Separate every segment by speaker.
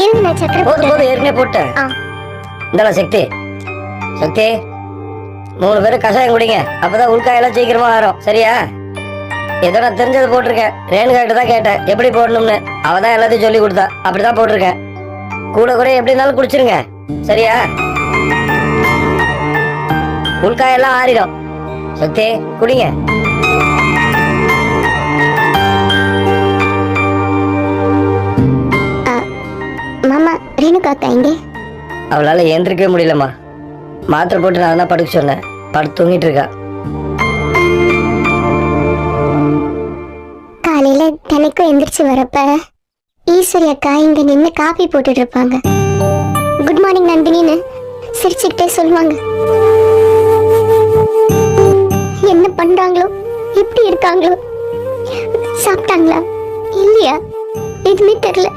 Speaker 1: இருங்க நான் சக்கரை
Speaker 2: போதும் போதும் ஏற்கனவே போட்டேன். இந்தா சக்தி சக்தி 3 பேரும் கஷாயம் குடிங்க. அப்பதான் உள்காயெல்லாம் சீக்கிரமா ஆறும். சரியா? ஏதோ நான் தெரிஞ்சதை போட்டிருக்கேன். ரேணுகா கிட்ட தான் கேட்டேன் எப்படி போடணும்னு. அவ தான் எல்லாத்தையும் சொல்லி கொடுத்தா. அப்படிதான் போட்டிருக்கேன். கூட கூட எப்படி இருந்தாலும் குடிச்சிருங்க. சரியா? உள்காயெல்லாம் ஆறிடும். சக்தி குடிங்க.
Speaker 1: மாமா ரேணுகா எங்க?
Speaker 2: அவளால ஏந்திருக்கவே முடியலம்மா. மாத்திரை போட்டு நான் தான் படுக்க சொன்னேன். படுத்து தூங்கிட்டு இருக்கா.
Speaker 1: காலையில தினைக்கும் எந்திரிச்சு வரப்ப ஈஸ்வரி அக்கா இங்க நின்று காபி போட்டுட்டு இருப்பாங்க. குட் மார்னிங் நந்தினின்னு சிரிச்சுக்கிட்டே சொல்லுவாங்க. என்ன பண்றாங்களோ, எப்படி இருக்காங்களோ, சாப்பிட்டாங்களா இல்லையா எதுவுமே தெரியல.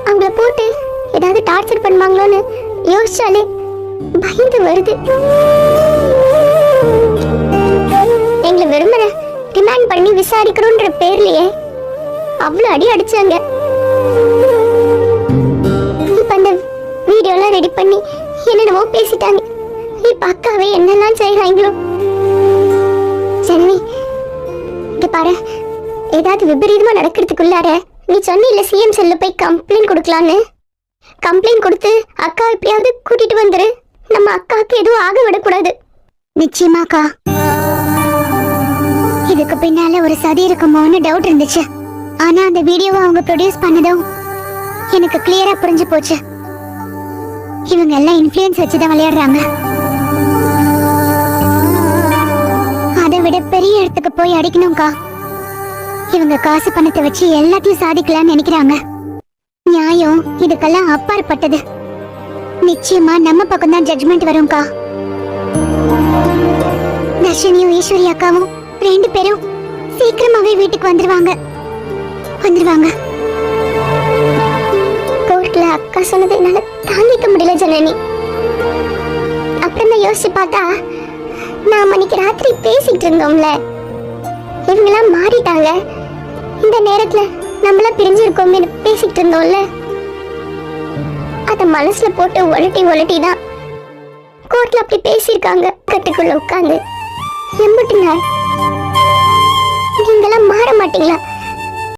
Speaker 1: அவங்கள போட்டு ஏதாவது டார்ச்சர் பண்ணுவாங்களோன்னு யோசிச்சாலே பயந்து வருது. எங்களை வெறுமனை டிமாண்ட் பண்ணி விசாரிக்கிறோன்ற பேர்லயே அவ்வளவு அடி அடிச்சாங்க. இப்ப அந்த வீடியோலாம் ரெடி பண்ணி என்னென்னமோ பேசிட்டாங்க. இப்ப அக்காவே என்னெல்லாம் செய்யறாங்களோ. ஜனனி இங்க பாரு, ஏதாவது விபரீதமா நடக்கிறதுக்குள்ளார நீ சொன்ன இல்ல சிஎம் செல்ல போய் கம்ப்ளைண்ட் கொடுக்கலான்னு. கம்ப்ளைண்ட் கொடுத்து அக்கா எப்படியாவது கூட்டிட்டு வந்துரு. நம்ம அக்காவுக்கு எதுவும் ஆக விடக்கூடாது. நிச்சயமாக்கா. இதுக்கு பின்னால ஒரு சதி இருக்குமோன்னு டவுட் இருந்துச்சு. ஆனா அந்த வீடியோவை அவங்க ப்ரொடியூஸ் பண்ணதும் எனக்கு கிளியரா புரிஞ்சு போச்சு. இவங்க எல்லாம் இன்ஃப்ளூயன்ஸ் வச்சுதான் விளையாடுறாங்க. அதை விட பெரிய இடத்துக்கு போய் அடிக்கணும்க்கா. இவங்க காசு பணத்தை வச்சு எல்லாத்தையும் சாதிக்கலாம்னு நினைக்கிறாங்க. நியாயம் இதுக்கெல்லாம் அப்பாற்பட்டது. நிச்சயமா நம்ம பக்கம் தான் ஜட்ஜ்மெண்ட் வரும்க்கா. தர்ஷினியும் ஈஸ்வரி அக்காவும் 2 பேரும் சீக்கிரமாவே வீட்டுக்கு வந்துருவாங்க. கோர்ட்ல அக்கா சொன்னதை என்னால தாங்கிக்க முடியல ஜனனி. அப்புறமா யோசிச்சு பார்த்தா நாம அன்னைக்கு ராத்திரி பேசிட்டு இருந்தோம்ல, இவங்கெல்லாம் மாறிட்டாங்க. இந்த நேரத்துல நம்மள பிரிஞ்சிருக்கோமே பேசிட்டு இருந்தோம்ல, அத மனசுல போட்டு ஒலட்டி தான் கோர்ட்ல அப்படி பேசியிருக்காங்க. கட்டுக்குள்ள உட்காந்து எம்பிட்டுங்க நீங்கெல்லாம் மாற மாட்டீங்களா?